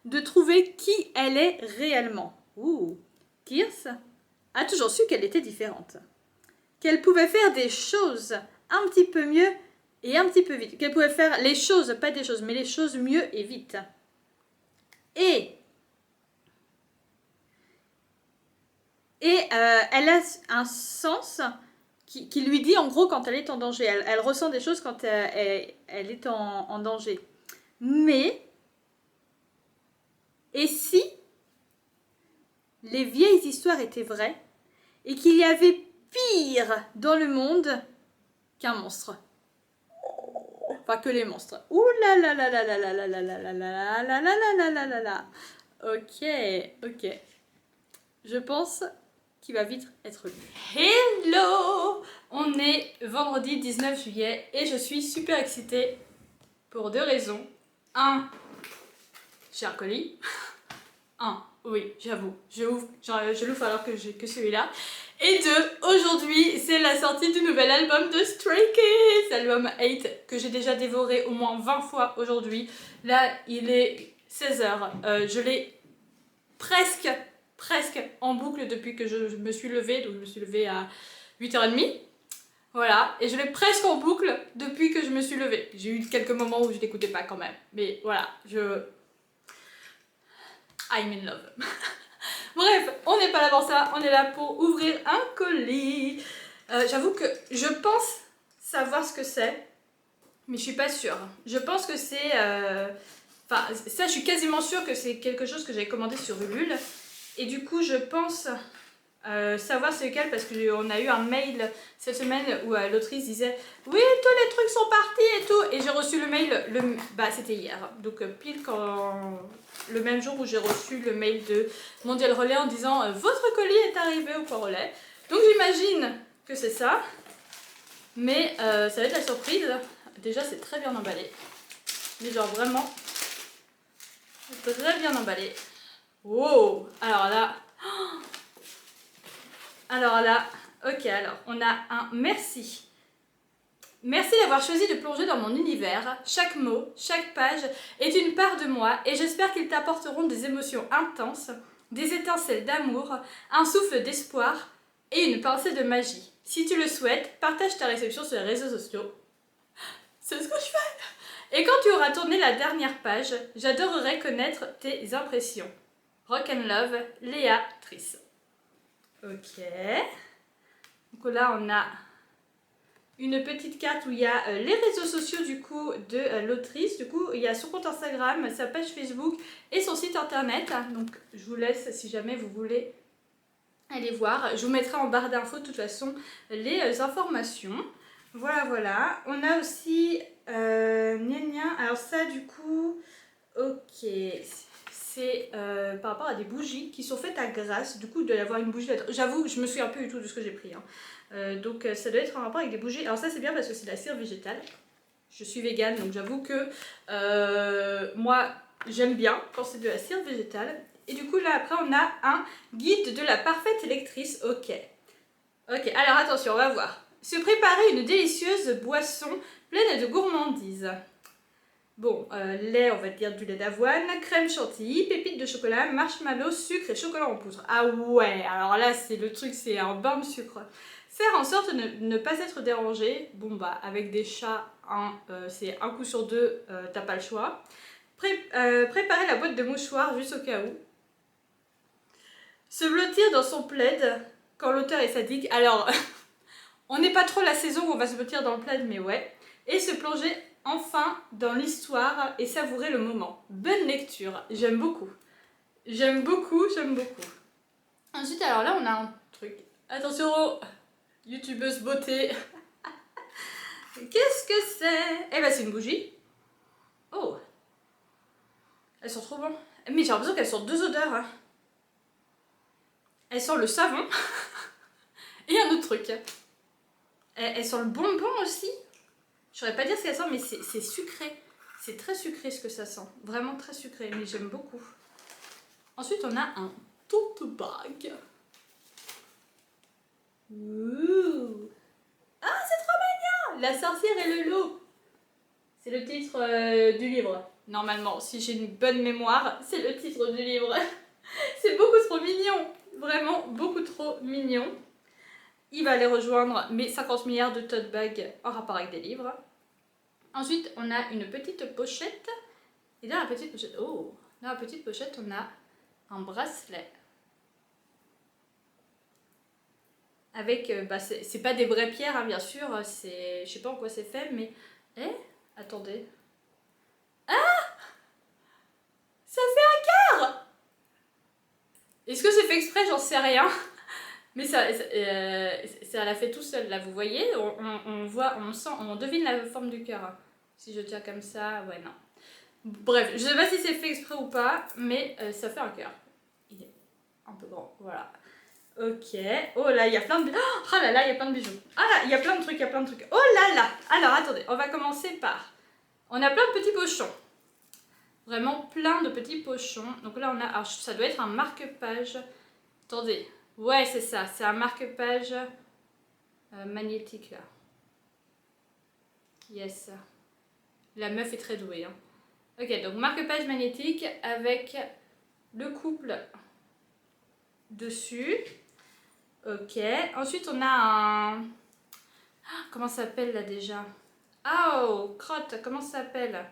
de trouver qui elle est réellement. Kirst a toujours su qu'elle était différente. Qu'elle pouvait faire des choses un petit peu mieux et un petit peu vite. Qu'elle pouvait faire les choses, pas des choses, mais les choses mieux et vite. Et elle a un sens qui lui dit en gros quand elle est en danger. Elle ressent des choses quand elle est en danger. Mais et si les vieilles histoires étaient vraies et qu'il y avait pire dans le monde qu'un monstre? Enfin, que les monstres. Ouh là là là là là là là là là là là là là là là là là. Ok. Je pense qu'il va vite être lu. Hello! On est vendredi 19 juillet et je suis super excitée pour 2 raisons. 1, j'ai un colis. Oui, j'avoue, je l'ouvre alors que j'ai que celui-là. Et 2, aujourd'hui, c'est la sortie du nouvel album de Stray Kids, l'album 8, que j'ai déjà dévoré au moins 20 fois aujourd'hui. Là, il est 16h. Je l'ai presque en boucle depuis que je me suis levée. Donc, je me suis levée à 8h30. Voilà, et je l'ai presque en boucle depuis que je me suis levée. J'ai eu quelques moments où je l'écoutais pas quand même. Mais voilà, I'm in love. Bref, on n'est pas là pour ça, on est là pour ouvrir un colis. J'avoue que je pense savoir ce que c'est, mais je suis pas sûre. Je pense que c'est... Enfin, ça, je suis quasiment sûre que c'est quelque chose que j'avais commandé sur Ulule. Et du coup, je pense savoir c'est lequel parce qu'on a eu un mail cette semaine où l'autrice disait « Oui, tous les trucs sont partis et tout ». Et j'ai reçu le mail, c'était hier. Donc pile quand... le même jour où j'ai reçu le mail de Mondial Relais en disant « Votre colis est arrivé au Point Relais ». Donc j'imagine que c'est ça. Mais ça va être la surprise. Déjà, c'est très bien emballé. Mais genre vraiment... très bien emballé. Wow! Alors là, ok, alors on a un merci. Merci d'avoir choisi de plonger dans mon univers. Chaque mot, chaque page est une part de moi et j'espère qu'ils t'apporteront des émotions intenses, des étincelles d'amour, un souffle d'espoir et une pincée de magie. Si tu le souhaites, partage ta réception sur les réseaux sociaux. C'est ce que je fais! Et quand tu auras tourné la dernière page, j'adorerais connaître tes impressions. Rock'n'Love, Léa Trice. Ok. Donc là, on a une petite carte où il y a les réseaux sociaux du coup de l'autrice. Du coup, il y a son compte Instagram, sa page Facebook et son site internet. Donc, je vous laisse si jamais vous voulez aller voir. Je vous mettrai en barre d'infos de toute façon les informations. Voilà, voilà. On a aussi... alors ça, du coup... Ok... c'est par rapport à des bougies qui sont faites à Grasse, du coup de l'avoir une bougie, j'avoue je me souviens un peu du tout de ce que j'ai pris, hein. Donc ça doit être en rapport avec des bougies, alors ça c'est bien parce que c'est de la cire végétale, je suis végane donc j'avoue que moi j'aime bien quand c'est de la cire végétale, et du coup là après on a un guide de la parfaite électrice, ok, alors attention on va voir, se préparer une délicieuse boisson pleine de gourmandises. Bon, lait, on va dire du lait d'avoine, crème chantilly, pépites de chocolat, marshmallow, sucre et chocolat en poudre. Ah ouais, alors là, c'est le truc, c'est un bain de sucre. Faire en sorte de ne pas être dérangé. Bon, bah, avec des chats, c'est un coup sur deux, t'as pas le choix. Préparer la boîte de mouchoirs juste au cas où. Se blottir dans son plaid quand l'auteur est sadique. Alors, on n'est pas trop la saison où on va se blottir dans le plaid, mais ouais. Et se plonger enfin dans l'histoire et savourer le moment. Bonne lecture, j'aime beaucoup. J'aime beaucoup, j'aime beaucoup. Ensuite, alors là, on a un truc. Attention, youtubeuse beauté. Qu'est-ce que c'est? Eh ben, c'est une bougie. Oh. Elles sont trop bonnes. Mais j'ai l'impression qu'elles sont deux odeurs. Hein. Elles sentent le savon. Et un autre truc. Elles sentent le bonbon aussi. Je saurais pas dire ce qu'elle sent, mais c'est sucré. C'est très sucré ce que ça sent. Vraiment très sucré, mais j'aime beaucoup. Ensuite, on a un tote bag. Ouh. Ah, c'est trop mignon! La sorcière et le loup. C'est le titre du livre. Normalement, si j'ai une bonne mémoire, c'est le titre du livre. C'est beaucoup trop mignon. Vraiment beaucoup trop mignon. Il va aller rejoindre mes 50 milliards de tote bags en rapport avec des livres. Ensuite, on a une petite pochette. Et dans la petite pochette, oh, dans la petite pochette, on a un bracelet. Avec, c'est pas des vraies pierres, hein, bien sûr. Je sais pas en quoi c'est fait, mais... attendez. Ah! Ça fait un cœur! Est-ce que c'est fait exprès? J'en sais rien. Mais ça l'a fait tout seul, là, vous voyez, on voit, on sent, on devine la forme du cœur. Si je tiens comme ça, ouais, non. Bref, je sais pas si c'est fait exprès ou pas, mais ça fait un cœur. Il est un peu grand, voilà. Ok, oh là, il y a plein de bijoux. Oh là là, il y a plein de bijoux. Ah là, il y a plein de trucs, il y a plein de trucs. Oh là là! Alors, attendez, on va commencer par... On a plein de petits pochons. Vraiment plein de petits pochons. Donc là, on a... Alors, ça doit être un marque-page. Attendez. Ouais, c'est ça. C'est un marque-page magnétique, là. Yes. La meuf est très douée. Hein. Ok, donc marque-page magnétique avec le couple dessus. Ok. Ensuite, on a un... Ah, comment ça s'appelle, là, déjà? Oh, crotte, comment ça s'appelle?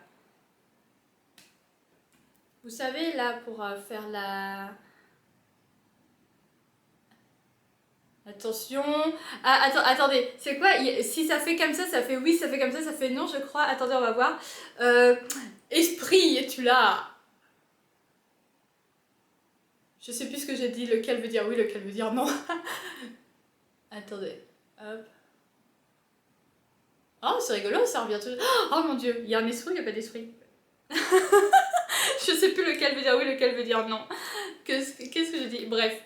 Vous savez, là, pour faire la... Attention. Ah, attendez. C'est quoi? Si ça fait comme ça fait oui. Ça fait comme ça fait non, je crois. Attendez, on va voir. Esprit, es-tu là? Je sais plus ce que j'ai dit. Lequel veut dire oui, lequel veut dire non. Attendez. Hop. Oh, c'est rigolo, ça revient toujours. Oh mon dieu, il y a un esprit, il n'y a pas d'esprit. Je sais plus lequel veut dire oui, lequel veut dire non. Qu'est-ce que j'ai dit? Bref.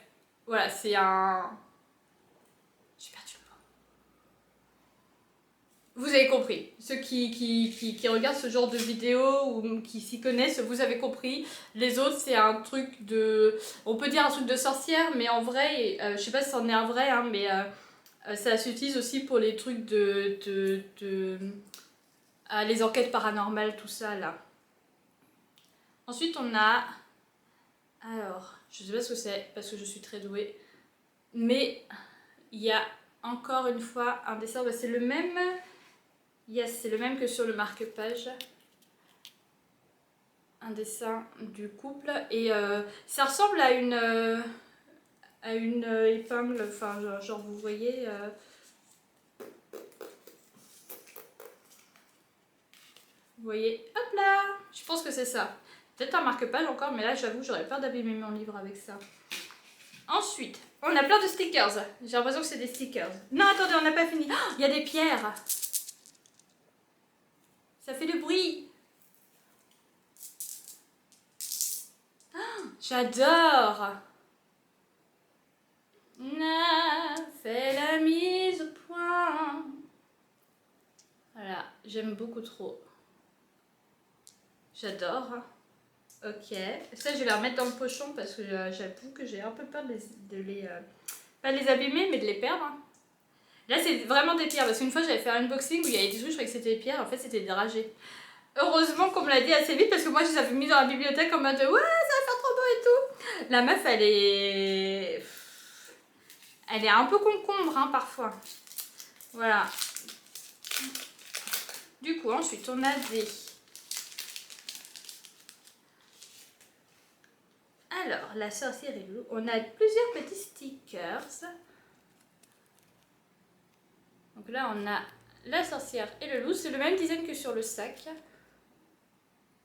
Voilà, c'est un... J'ai perdu le mot. Vous avez compris. Ceux qui regardent ce genre de vidéos ou qui s'y connaissent, vous avez compris. Les autres, c'est un truc de... On peut dire un truc de sorcière, mais en vrai, je sais pas si c'en est un vrai, hein, mais ça s'utilise aussi pour les trucs les enquêtes paranormales, tout ça, là. Ensuite, on a... Alors, je sais pas ce que c'est, parce que je suis très douée. Mais il y a encore une fois un dessin, c'est le même. Yes, c'est le même que sur le marque-page. Un dessin du couple. Et ça ressemble à une épingle, enfin genre vous voyez... Vous voyez, hop là! Je pense que c'est ça. Peut-être un marque-page encore, mais là j'avoue j'aurais peur d'abîmer mon livre avec ça. Ensuite, on a plein de stickers. J'ai l'impression que c'est des stickers. Non, attendez, on n'a pas fini. Il y a des pierres. Ça fait du bruit. J'adore. Na, fais la mise au point. Voilà, j'aime beaucoup trop. J'adore. Ok, ça je vais les remettre dans le pochon parce que j'avoue que j'ai un peu peur pas de les abîmer mais de les perdre. Là c'est vraiment des pierres parce qu'une fois j'avais fait un unboxing où il y avait des trucs, je croyais que c'était des pierres, en fait c'était des dragées. Heureusement qu'on me l'a dit assez vite parce que moi je les avais mis dans la bibliothèque en mode ouais ça va faire trop beau et tout. La meuf elle est un peu concombre hein, parfois. Voilà. Du coup ensuite on a des... Alors, la sorcière et le loup, on a plusieurs petits stickers. Donc là, on a la sorcière et le loup. C'est le même design que sur le sac.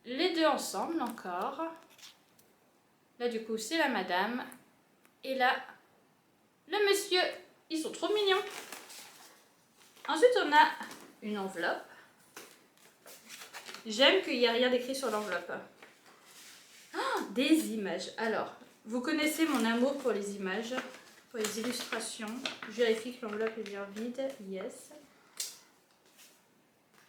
Les deux ensemble encore. Là, du coup, c'est la madame. Et là, le monsieur. Ils sont trop mignons. Ensuite, on a une enveloppe. J'aime qu'il n'y ait rien d'écrit sur l'enveloppe. Des images. Alors, vous connaissez mon amour pour les images, pour les illustrations. Je vérifie que l'enveloppe est bien vide. Yes.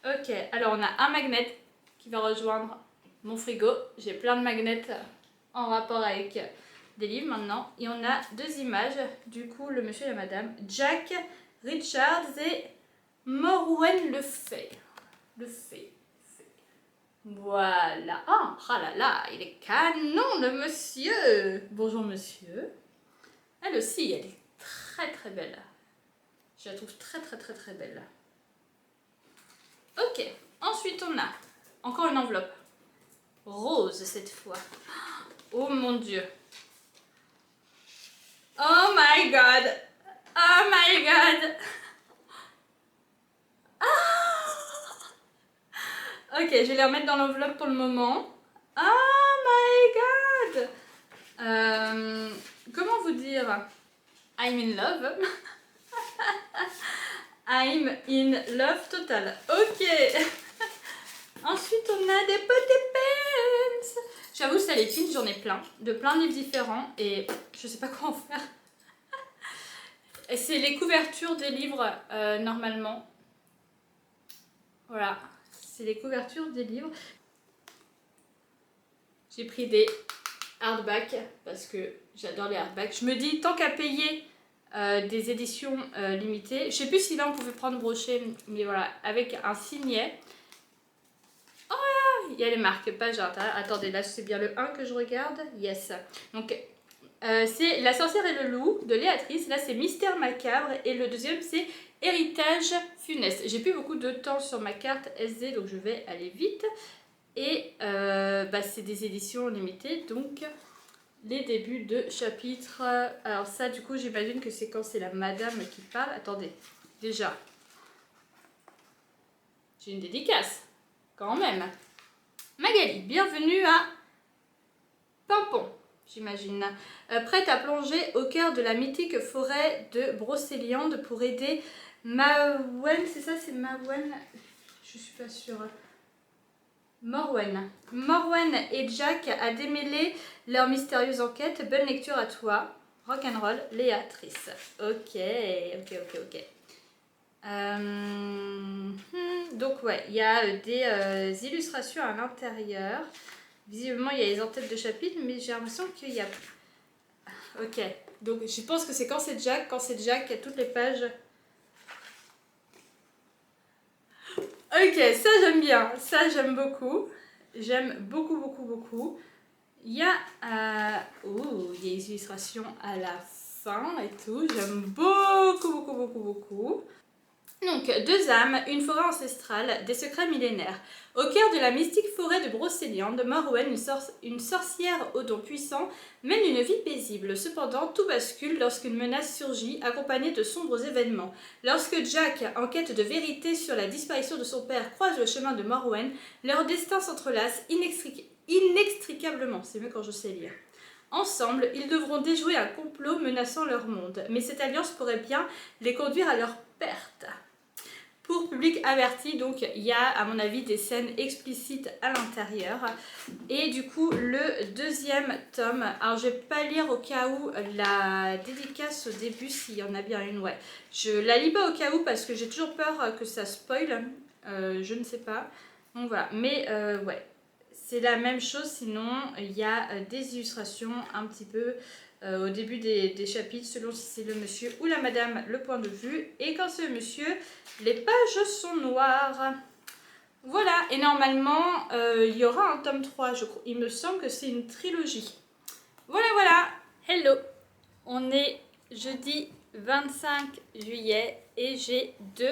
Ok, alors on a un magnet qui va rejoindre mon frigo. J'ai plein de magnets en rapport avec des livres maintenant. Et on a deux images. Du coup, le monsieur et la madame. Jack Richards et Morwen Le Fay. Le Fay. Voilà. Oh, ah là là, il est canon le monsieur. Bonjour monsieur. Elle aussi, elle est très très belle. Je la trouve très très très très belle. Ok, ensuite on a encore une enveloppe. Rose cette fois. Oh mon dieu. Oh my god. Oh my god. Ok, je vais les remettre dans l'enveloppe pour le moment. Oh my god! Comment vous dire? I'm in love. I'm in love total. Ok. Ensuite, on a des petits pens. J'avoue, ça les pins, j'en ai plein. De plein de livres différents. Et je sais pas quoi en faire. C'est les couvertures des livres, normalement. Voilà. C'est les couvertures des livres. J'ai pris des hardbacks parce que j'adore les hardbacks. Je me dis, tant qu'à payer des éditions limitées, je sais plus si là on pouvait prendre brochet, mais voilà, avec un signet. Oh, il y a les marque-pages à l'intérieur. Attendez, là c'est bien le 1 que je regarde. Yes. Donc, c'est La sorcière et le loup de Léatrice. Là c'est Mystère macabre. Et le deuxième c'est Héritage funeste. J'ai plus beaucoup de temps sur ma carte SD, donc je vais aller vite. Et c'est des éditions limitées, donc les débuts de chapitre. Alors ça du coup j'imagine que c'est quand c'est la madame qui parle. Attendez, déjà, j'ai une dédicace, quand même. Magali, bienvenue à Pimpon, j'imagine. Prête à plonger au cœur de la mythique forêt de Brocéliande pour aider Mawen, c'est ça, c'est Mawen? Je suis pas sûre. Morwen. Morwen et Jack à démêler leur mystérieuse enquête. Bonne lecture à toi. Rock'n'roll, Léatrice. Ok. Donc ouais, il y a des illustrations à l'intérieur. Visiblement, il y a les en-têtes de chapitre, mais j'ai l'impression qu'il y a... Ok, donc je pense que c'est quand c'est Jack. Quand c'est Jack, il y a toutes les pages. Ok, ça j'aime bien, ça j'aime beaucoup. J'aime beaucoup. Il y a il y a des illustrations à la fin et tout. J'aime beaucoup. Donc, deux âmes, une forêt ancestrale, des secrets millénaires. Au cœur de la mystique forêt de Brocéliande, Morwen, une sorcière aux dons puissants, mène une vie paisible. Cependant, tout bascule lorsqu'une menace surgit, accompagnée de sombres événements. Lorsque Jack, en quête de vérité sur la disparition de son père, croise le chemin de Morwen, leur destin s'entrelace inextricablement. C'est mieux quand je sais lire. Ensemble, ils devront déjouer un complot menaçant leur monde, mais cette alliance pourrait bien les conduire à leur perte. Pour public averti, donc il y a à mon avis des scènes explicites à l'intérieur. Et du coup le deuxième tome, alors je vais pas lire au cas où la dédicace au début s'il y en a bien une, ouais. Je la lis pas au cas où parce que j'ai toujours peur que ça spoil, je ne sais pas. Donc voilà, mais ouais, c'est la même chose, sinon il y a des illustrations un petit peu... au début des chapitres, selon si c'est le monsieur ou la madame, le point de vue. Et quand c'est le monsieur, les pages sont noires. Voilà, et normalement, il y aura un tome 3, je crois. Il me semble que c'est une trilogie. Voilà. Hello. On est jeudi 25 juillet et j'ai 2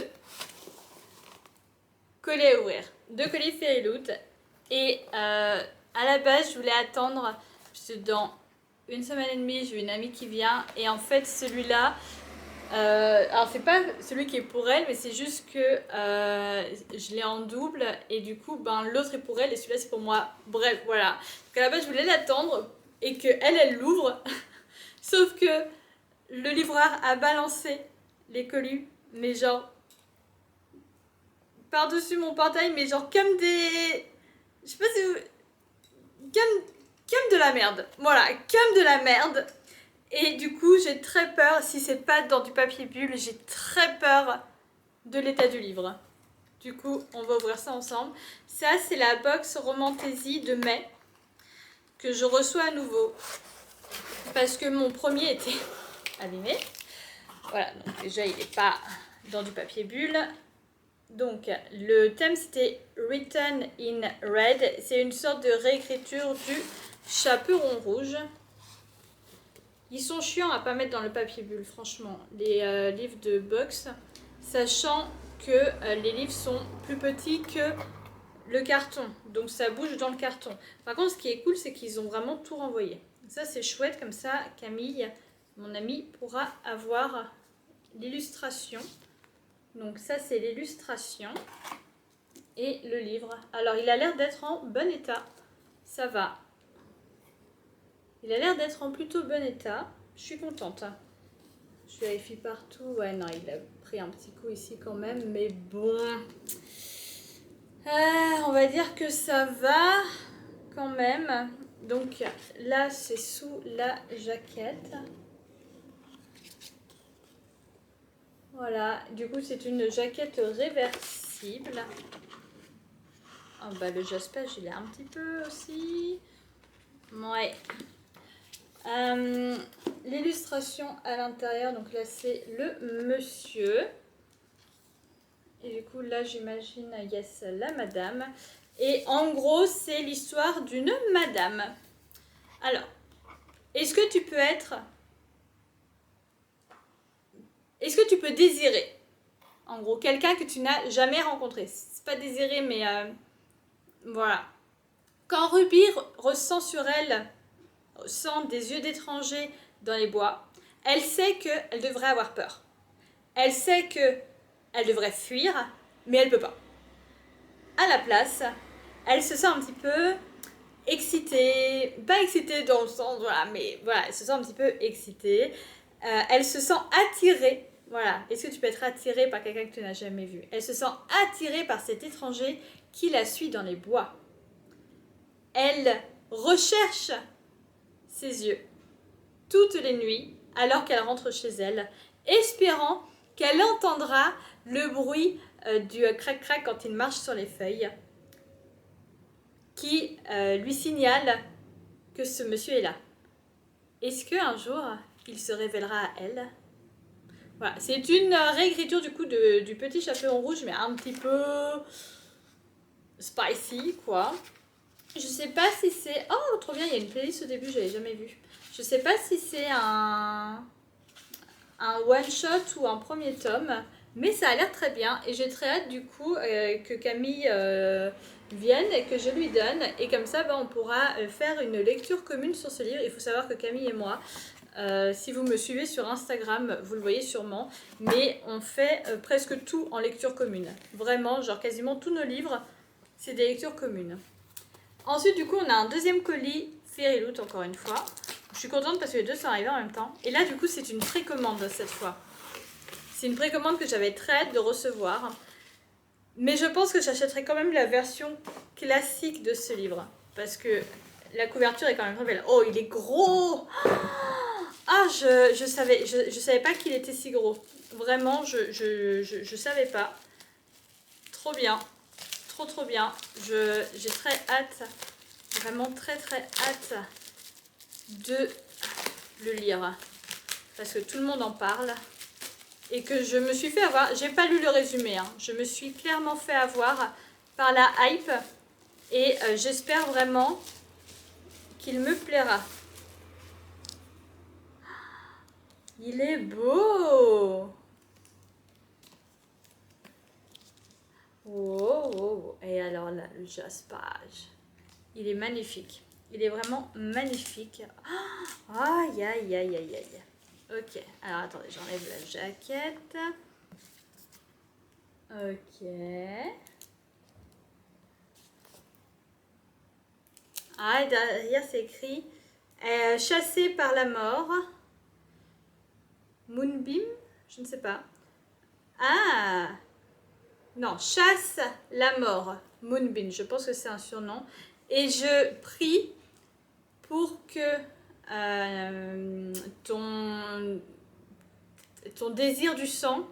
colis à ouvrir. 2 colis Fairyloot. Et à la base, je voulais attendre, parce que dans 1 semaine et demie, j'ai une amie qui vient. Et en fait, celui-là, alors c'est pas celui qui est pour elle, mais c'est juste que je l'ai en double. Et du coup, l'autre est pour elle et celui-là c'est pour moi. Bref, voilà. Donc à la base, je voulais l'attendre et qu'elle l'ouvre. Sauf que le livreur a balancé les colis, mais genre par-dessus mon portail, mais genre comme des... Je sais pas si vous... Comme de la merde. Voilà, comme de la merde. Et du coup, j'ai très peur, si c'est pas dans du papier bulle, j'ai très peur de l'état du livre. Du coup, on va ouvrir ça ensemble. Ça, c'est la box Romantaisie de mai que je reçois à nouveau. Parce que mon premier était abîmé. Voilà, donc déjà, il n'est pas dans du papier bulle. Donc, le thème, c'était Written in Red. C'est une sorte de réécriture du Chaperon Rouge. Ils sont chiants à pas mettre dans le papier bulle, franchement, les livres de box, sachant que les livres sont plus petits que le carton, donc ça bouge dans le carton. Par contre, ce qui est cool, c'est qu'ils ont vraiment tout renvoyé. Ça, c'est chouette, comme ça, Camille, mon amie, pourra avoir l'illustration. Donc ça, c'est l'illustration et le livre. Alors, il a l'air d'être en bon état, ça va. Il a l'air d'être en plutôt bon état. Je suis contente. Je vérifie partout. Ouais, non, il a pris un petit coup ici quand même. Mais bon. On va dire que ça va quand même. Donc là, c'est sous la jaquette. Voilà. Du coup, c'est une jaquette réversible. Oh, le jaspage, il est un petit peu aussi. Ouais. L'illustration à l'intérieur, donc là c'est le monsieur et du coup là j'imagine yes la madame et en gros c'est l'histoire d'une madame. Alors est-ce que tu peux désirer en gros quelqu'un que tu n'as jamais rencontré, c'est pas désirer mais voilà, Quand Ruby ressent sur elle, sent des yeux d'étranger dans les bois, elle sait qu'elle devrait avoir peur. Elle sait qu'elle devrait fuir, mais elle ne peut pas. À la place, elle se sent un petit peu excitée, pas excitée dans le sens, voilà, mais voilà, elle se sent un petit peu excitée. Elle se sent attirée, voilà. Est-ce que tu peux être attirée par quelqu'un que tu n'as jamais vu? Elle se sent attirée par cet étranger qui la suit dans les bois. Elle recherche ses yeux toutes les nuits alors qu'elle rentre chez elle, espérant qu'elle entendra le bruit du crac-crac quand il marche sur les feuilles, qui lui signale que ce monsieur est là. Est-ce qu'un jour, il se révélera à elle? Voilà, c'est une réécriture du coup du Petit Chaperon Rouge, mais un petit peu spicy, quoi. Je sais pas si c'est... Oh, trop bien, il y a une playlist au début, je l'avais jamais vue. Je sais pas si c'est un one-shot ou un premier tome, mais ça a l'air très bien. Et j'ai très hâte du coup que Camille vienne et que je lui donne. Et comme ça, on pourra faire une lecture commune sur ce livre. Il faut savoir que Camille et moi, si vous me suivez sur Instagram, vous le voyez sûrement, mais on fait presque tout en lecture commune. Vraiment, genre quasiment tous nos livres, c'est des lectures communes. Ensuite, du coup, on a un deuxième colis Fairy Loot, encore une fois. Je suis contente parce que les deux sont arrivés en même temps. Et là, du coup, c'est une précommande cette fois. C'est une précommande que j'avais très hâte de recevoir. Mais je pense que j'achèterai quand même la version classique de ce livre. Parce que la couverture est quand même très belle. Oh, il est gros! Ah, je savais pas qu'il était si gros. Vraiment, je savais pas. Trop bien. Trop bien. J'ai très hâte, vraiment très hâte de le lire. Parce que tout le monde en parle. Et que je me suis fait avoir, j'ai pas lu le résumé, hein. Je me suis clairement fait avoir par la hype. Et j'espère vraiment qu'il me plaira. Il est beau! Oh. Et alors là, le jaspage. Il est magnifique. Il est vraiment magnifique. Aïe. Ok, alors attendez, j'enlève la jaquette. Ok. Ah, et derrière c'est écrit chassé par la mort. Moonbeam? Je ne sais pas. Ah! Non, chasse la mort. Moonbeam, je pense que c'est un surnom. Et je prie pour que ton désir du sang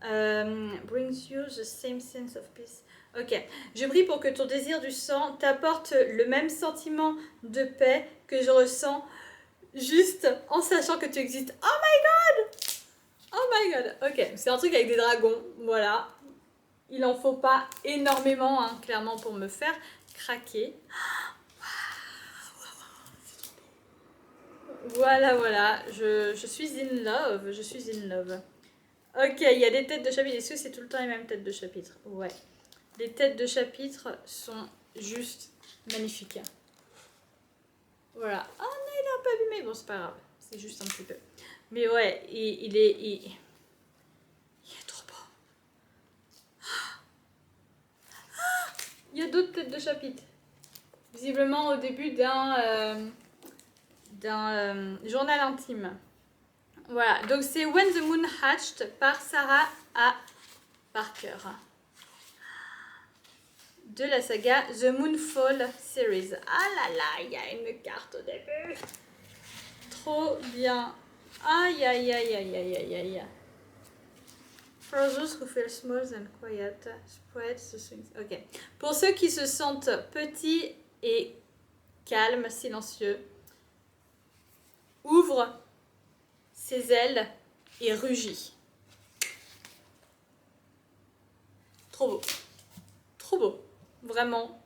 brings you the same sense of peace. Ok, je prie pour que ton désir du sang t'apporte le même sentiment de paix que je ressens juste en sachant que tu existes. Oh my god. Ok, c'est un truc avec des dragons, voilà. Il en faut pas énormément, hein, clairement, pour me faire craquer. Voilà, je suis in love, Ok, il y a des têtes de chapitre. Est-ce que c'est tout le temps les mêmes têtes de chapitre? Ouais. Les têtes de chapitre sont juste magnifiques. Voilà. Oh non, il est un peu abîmé. Bon, c'est pas grave. C'est juste un petit peu. Mais ouais, il est trop beau. Il y a d'autres têtes de chapitre. Visiblement au début d'un journal intime. Voilà, donc c'est When the Moon Hatched par Sarah A. Parker. De la saga The Moonfall Series. Ah là là, il y a une carte au début. Trop bien. Aïe. For those who feel small and quiet, spread the things. Ok. Pour ceux qui se sentent petits et calmes, silencieux, ouvre ses ailes et rugit. Trop beau. Vraiment,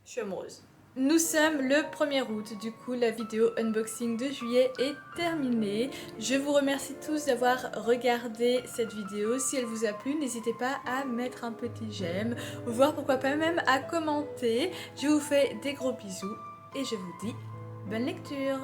je suis amoureuse. Nous sommes le 1er août, du coup la vidéo unboxing de juillet est terminée. Je vous remercie tous d'avoir regardé cette vidéo. Si elle vous a plu, n'hésitez pas à mettre un petit j'aime, voire pourquoi pas même à commenter. Je vous fais des gros bisous et je vous dis bonne lecture.